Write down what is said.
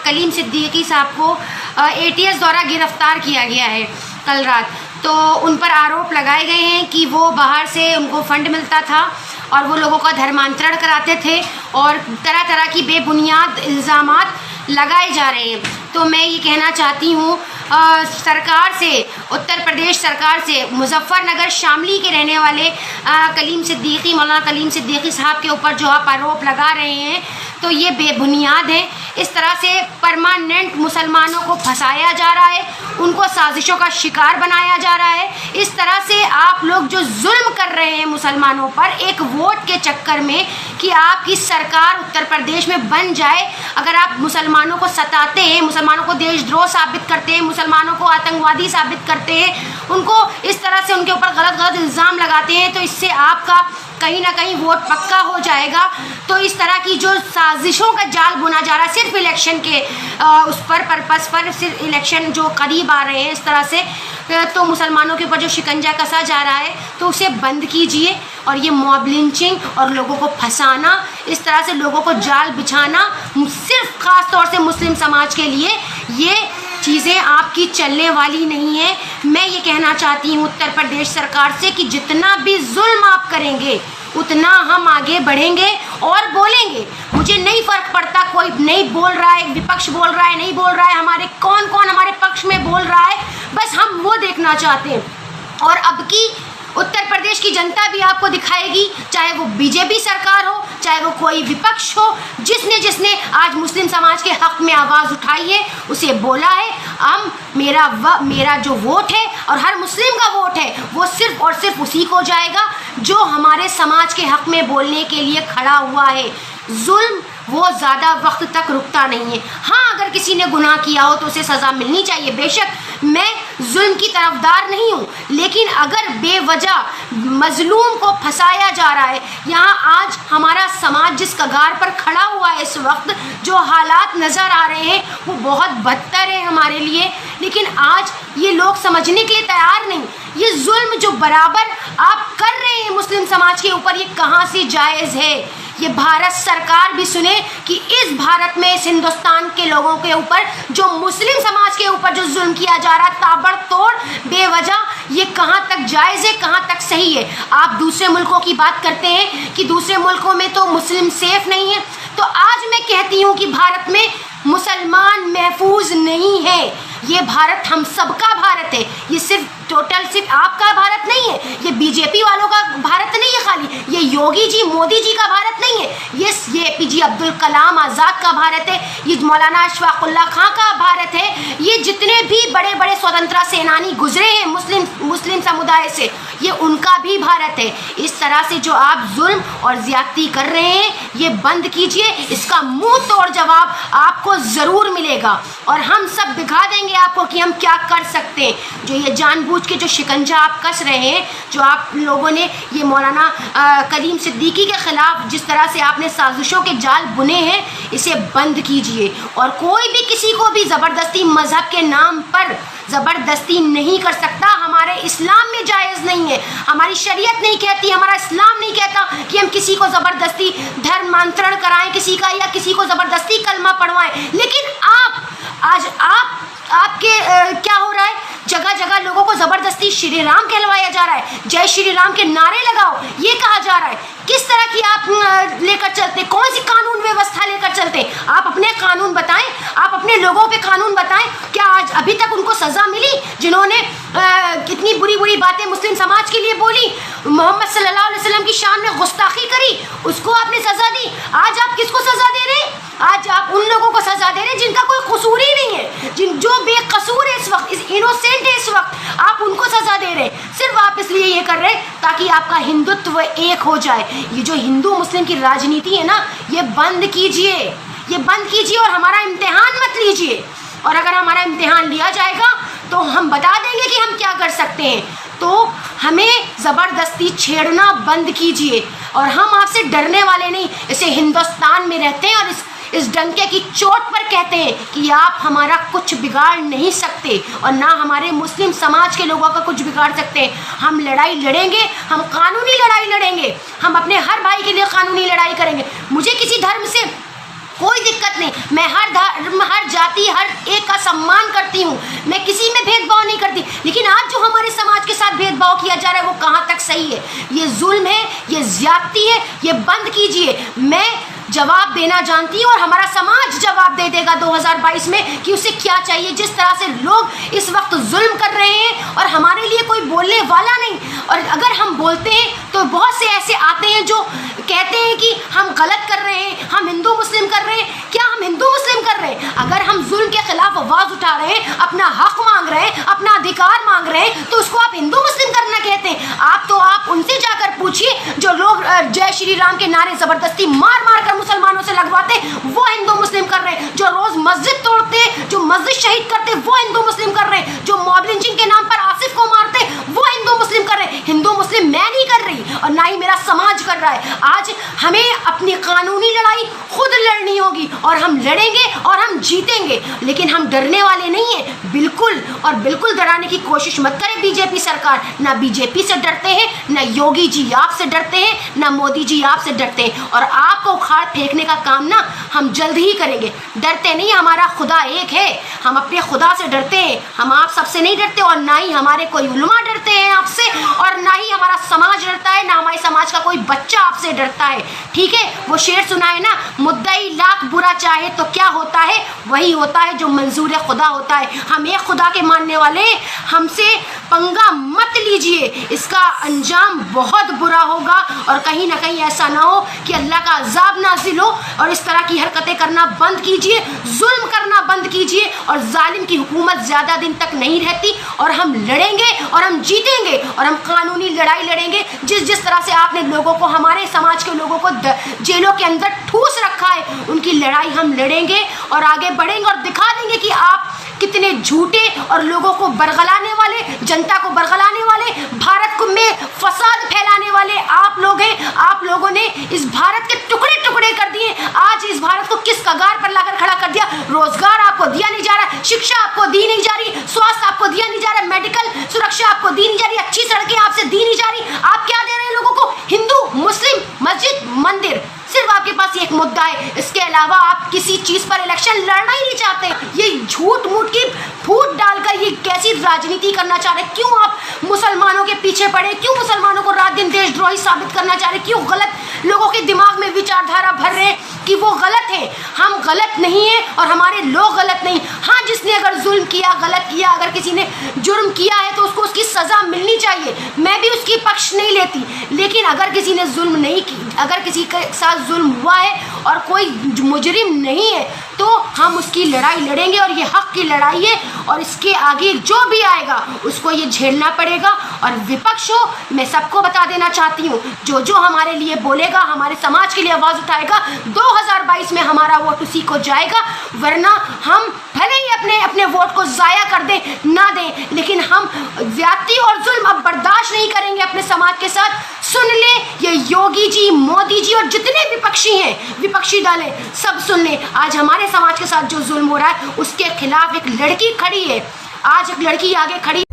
कलीम सिद्दीकी साहब को ATS द्वारा गिरफ्तार किया गया है कल रात। तो उन पर आरोप लगाए गए हैं कि वो बाहर से उनको फंड मिलता था और वो लोगों का धर्मांतरण कराते थे और तरह तरह की बेबुनियाद इल्ज़ामात लगाए जा रहे हैं। तो मैं ये कहना चाहती हूँ सरकार से, उत्तर प्रदेश सरकार से, मुजफ्फरनगर शामली के रहने वाले कलीम सिद्दीकी, मौलाना कलीम सिद्दीकी साहब के ऊपर जो आप आरोप लगा रहे हैं तो ये बेबुनियाद है। इस तरह से परमानेंट मुसलमानों को फंसाया जा रहा है, उनको साजिशों का शिकार बनाया जा रहा है। इस तरह से आप लोग जो जुल्म कर रहे हैं मुसलमानों पर एक वोट के चक्कर में कि आपकी सरकार उत्तर प्रदेश में बन जाए, अगर आप मुसलमानों को सताते हैं, मुसलमानों को देशद्रोह साबित करते हैं, मुसलमानों को आतंकवादी साबित करते हैं, उनको इस तरह से उनके ऊपर गलत इल्ज़ाम लगाते हैं, तो इससे आपका कहीं ना कहीं वोट पक्का हो जाएगा। तो इस तरह की जो साजिशों का जाल बुना जा रहा है सिर्फ इलेक्शन के उस पर पर्पस पर, सिर्फ इलेक्शन जो करीब आ रहे हैं इस तरह से, तो मुसलमानों के ऊपर जो शिकंजा कसा जा रहा है तो उसे बंद कीजिए। और ये मॉब लिंचिंग और लोगों को फंसाना, इस तरह से लोगों को जाल बिछाना सिर्फ ख़ास तौर से मुस्लिम समाज के लिए, ये चीज़ें आपकी चलने वाली नहीं है। मैं ये कहना चाहती हूँ उत्तर प्रदेश सरकार से कि जितना भी जुल्म आप करेंगे उतना हम आगे बढ़ेंगे और बोलेंगे। मुझे नहीं फ़र्क पड़ता कोई नहीं बोल रहा है, विपक्ष बोल रहा है, नहीं बोल रहा है, हमारे कौन कौन हमारे पक्ष में बोल रहा है, बस हम वो देखना चाहते हैं। और अब की उत्तर प्रदेश की जनता भी आपको दिखाएगी, चाहे वो बीजेपी सरकार हो, चाहे वो कोई विपक्ष हो, जिसने जिसने आज मुस्लिम समाज के हक़ में आवाज़ उठाई है उसे बोला है हम मेरा जो वोट है और हर मुस्लिम का वोट है वो सिर्फ और सिर्फ उसी को जाएगा जो हमारे समाज के हक़ में बोलने के लिए खड़ा हुआ है। जुल्म वो ज़्यादा वक्त तक रुकता नहीं है। हाँ, अगर किसी ने गुनाह किया हो तो उसे सज़ा मिलनी चाहिए, बेशक मैं जुल्म की तरफदार नहीं हूँ, लेकिन अगर बेवजह मजलूम को फंसाया जा रहा है, यहाँ आज हमारा समाज जिस कगार पर खड़ा हुआ है इस वक्त, जो हालात नज़र आ रहे हैं वो बहुत बदतर है हमारे लिए, लेकिन आज ये लोग समझने के लिए तैयार नहीं। ये जुल्म जो बराबर आप कर रहे हैं मुस्लिम समाज के ऊपर, ये कहाँ से जायज़ है? ये भारत सरकार भी सुने कि इस भारत में, इस हिंदुस्तान के लोगों के ऊपर जो मुस्लिम समाज के ऊपर जो जुल्म किया जा रहा है ताबड़तोड़ बेवजह, ये कहाँ तक जायज़ है, कहाँ तक सही है। आप दूसरे मुल्कों की बात करते हैं कि दूसरे मुल्कों में तो मुस्लिम सेफ नहीं है, तो आज मैं कहती हूँ कि भारत में मुसलमान महफूज नहीं है। ये भारत हम सबका भारत है, ये सिर्फ आपका भारत नहीं है, ये बीजेपी वालों का भारत नहीं है खाली, ये योगी जी मोदी जी का भारत नहीं है, ये APJ अब्दुल कलाम आज़ाद का भारत है, ये मौलाना अशफाकुल्ला खां का भारत है, ये जितने भी बड़े बड़े स्वतंत्रता सेनानी गुजरे हैं मुस्लिम समुदाय से, ये उनका भी भारत है। इस तरह से जो आप जुल्म और ज़्यादती कर रहे हैं ये बंद कीजिए, इसका मुंह तोड़ जवाब आपको ज़रूर मिलेगा और हम सब दिखा देंगे आपको कि हम क्या कर सकते हैं। जो ये जानबूझ के जो शिकंजा आप कस रहे हैं, जो आप लोगों ने ये मौलाना कलीम सिद्दीकी के ख़िलाफ़ जिस तरह से आपने साजिशों के जाल बुने हैं, इसे बंद कीजिए। और कोई भी किसी को भी ज़बरदस्ती मज़हब के नाम पर ज़बरदस्ती नहीं कर सकता। हमारे इस्लाम में जायज़ नहीं है, हमारी शरीयत नहीं कहती, हमारा इस्लाम नहीं कहता कि हम किसी को ज़बरदस्ती धर्मांतरण कराएं किसी का, या किसी को ज़बरदस्ती कलमा पढ़वाएं। लेकिन आपके क्या हो रहा है, जगह जगह लोगों को ज़बरदस्ती श्री राम कहलवाया जा रहा है, जय श्री राम के नारे लगाओ ये कहा जा रहा है। किस तरह की आप लेकर चलते, कौन सी कानून व्यवस्था लेकर चलते? आप अपने कानून बताएं, आप अपने लोगों पे कानून बताएं। क्या आज अभी तक उनको सज़ा मिली जिन्होंने कितनी बुरी बुरी बातें मुस्लिम समाज के लिए बोली, मोहम्मद सल्लल्लाहु अलैहि वसल्लम की शान में गुस्ताखी करी, उसको आपने सज़ा दी? आज आप किसको सज़ा दे रहे हैं? आज आप उन लोगों को सज़ा दे रहे हैं जिनका कोई कसूर ही नहीं है, जो बेकसूर है इस वक्त, इनोसेंट है इस वक्त, आप उनको सज़ा दे रहे हैं। सिर्फ आप इसलिए ये कर रहे हैं ताकि आपका हिंदुत्व एक हो जाए। ये जो हिंदू मुस्लिम की राजनीति है ना, ये बंद कीजिए, ये बंद कीजिए और हमारा इम्तिहान मत लीजिए। और अगर हमारा इम्तिहान लिया जाएगा तो हम बता देंगे कि हम क्या कर सकते हैं। तो हमें ज़बरदस्ती छेड़ना बंद कीजिए और हम आपसे डरने वाले नहीं, इसे हिंदुस्तान में रहते हैं और इस डंके की चोट पर कहते हैं कि आप हमारा कुछ बिगाड़ नहीं सकते और ना हमारे मुस्लिम समाज के लोगों का कुछ बिगाड़ सकते हैं। हम लड़ाई लड़ेंगे, हम कानूनी लड़ाई लड़ेंगे, हम अपने हर भाई के लिए कानूनी लड़ाई करेंगे। मुझे किसी धर्म से कोई दिक्कत नहीं, मैं हर धर्म, हर जाति, हर एक का सम्मान करती हूँ, मैं किसी में भेदभाव नहीं करती। लेकिन आज जो हमारे समाज के साथ भेदभाव किया जा रहा है वो कहाँ तक सही है? ये जुल्म है, ये ज्यादती है, ये बंद कीजिए। मैं जवाब देना जानती हूँ और हमारा समाज जवाब दे देगा 2022 में कि उसे क्या चाहिए। जिस तरह से लोग इस वक्त जुल्म कर रहे हैं और हमारे लिए कोई बोलने वाला नहीं, और अगर हम बोलते हैं तो बहुत से ऐसे आते हैं जो कहते हैं कि हम गलत कर रहे हैं, हम हिंदू मुस्लिम कर रहे हैं। क्या हम हिंदू मुस्लिम कर रहे हैं? अगर हम जुल्म के खिलाफ आवाज उठा रहे हैं, अपना हक मांग रहे हैं, अपना अधिकार मांग रहे हैं, तो उसको आप हिंदू मुस्लिम करना कहते हैं? आप उनसे जाकर पूछिए जो लोग जय श्री राम के नारे जबरदस्ती मार मार कर मुसलमानों से लगवाते, वो हिंदू मुस्लिम कर रहे हैं। जो रोज मस्जिद तोड़ते, जो मस्जिद शहीद करते, वो हिंदू मुस्लिम कर रहे हैं। जो मॉब लिंचिंग के नाम पर आसिफ को मारते, वो हिंदू मुस्लिम कर रहे हैं। हिंदू मुस्लिम मैं नहीं कर रही और ना ही मेरा समाज कर रहा है। आज हमें अपनी कानूनी लड़ाई खुद लड़नी होगी और हम लड़ेंगे और हम जीतेंगे, लेकिन हम डरने वाले नहीं हैं। बिल्कुल और बिल्कुल डराने की कोशिश मत करें बीजेपी सरकार। ना बीजेपी से डरते हैं, ना योगी जी आपसे डरते हैं, ना मोदी जी आपसे डरते हैं। और आपको उखाड़ फेंकने का काम ना हम जल्द ही करेंगे। डरते नहीं, हमारा खुदा एक है, हम अपने खुदा से डरते हैं। हम आप सबसे नहीं डरते और ना ही हमारे कोई उलमा डरते हैं आपसे, और ना ही हमारा समाज डरता है, ना हमारे समाज का कोई बच्चा आपसे डरता है। ठीक है, वो शेर सुना है ना, मुद्दई लाख बुरा चाहे तो क्या होता है, वही होता है जो मंजूर खुदा होता है। हम एक खुदा के मानने वाले, हमसे पंगा मत लीजिए, इसका अंजाम बहुत बुरा होगा। और कहीं ना कहीं ऐसा ना हो कि अल्लाह का अजाब नाजिल हो। और इस तरह की हरकतें करना बंद कीजिए, जुल्म करना बंद कीजिए। और जालिम की हुकूमत ज़्यादा दिन तक नहीं रहती और हम लड़ेंगे और हम जीतेंगे और हम कानूनी लड़ाई लड़ेंगे। जिस तरह से आपने लोगों को, हमारे समाज के लोगों को जेलों के अंदर ठूस रखा है, उनकी लड़ाई हम लड़ेंगे और आगे बढ़ेंगे और दिखा देंगे कि आप कितने झूठे और लोगों को बरगलाने वाले, जनता को बरगलाने वाले, भारत को में फसाद फैलाने वाले आप लोग हैं। आप लोगों ने इस भारत के टुकड़े टुकड़े कर दिए। आज इस भारत को किस कगार पर लाकर खड़ा कर दिया। रोजगार आपको दिया नहीं जा रहा, शिक्षा आपको दी नहीं जा रही, स्वास्थ्य आपको दिया नहीं जा रहा, मेडिकल सुरक्षा आपको दी नहीं जा रही, अच्छी सड़कें आपसे दी नहीं जा रही। आप क्या दे रहे हैं लोगों को? हिंदू, मुस्लिम, मस्जिद, मंदिर, सिर्फ आपके पास एक मुद्दा है। इसके अलावा आप किसी चीज पर इलेक्शन लड़ना ही नहीं चाहते। ये झूठ मूठ की फूट डालकर ये कैसी राजनीति करना चाह रहे? क्यों आप मुसलमानों के पीछे पड़े? क्यों मुसलमानों को रात दिन देशद्रोही साबित करना चाह रहे? क्यों गलत लोगों के दिमाग में विचारधारा भर रहे हैं कि वो गलत है? हम गलत नहीं है और हमारे लोग गलत नहीं। हाँ, जिसने अगर जुल्म किया, गलत किया, अगर किसी ने जुर्म किया है तो उसको उसकी सजा मिलनी चाहिए। मैं भी उसकी पक्ष नहीं लेती, लेकिन अगर किसी ने जुल्म नहीं की, अगर किसी के साथ जुल्म हुआ है और कोई मुजरिम नहीं है, तो हम उसकी लड़ाई लड़ेंगे और ये हक की लड़ाई है। और इसके आगे जो भी आएगा उसको ये झेलना पड़ेगा। और विपक्ष हो, मैं सबको बता देना चाहती हूँ, जो जो हमारे लिए बोलेगा, हमारे समाज के लिए आवाज़ उठाएगा, 2022 में हमारा वोट उसी को जाएगा। वरना हम भले ही अपने अपने वोट को ज़ाया कर दें, ना दें, लेकिन हम ज्यादती और जुल्म अब बर्दाश्त नहीं करेंगे अपने समाज के साथ। सुन ले, ये योगी जी, मोदी जी और जितने विपक्षी हैं, विपक्षी दल हैं, सब सुन ले। आज हमारे समाज के साथ जो जुल्म हो रहा है उसके खिलाफ एक लड़की खड़ी है। आज एक लड़की आगे खड़ी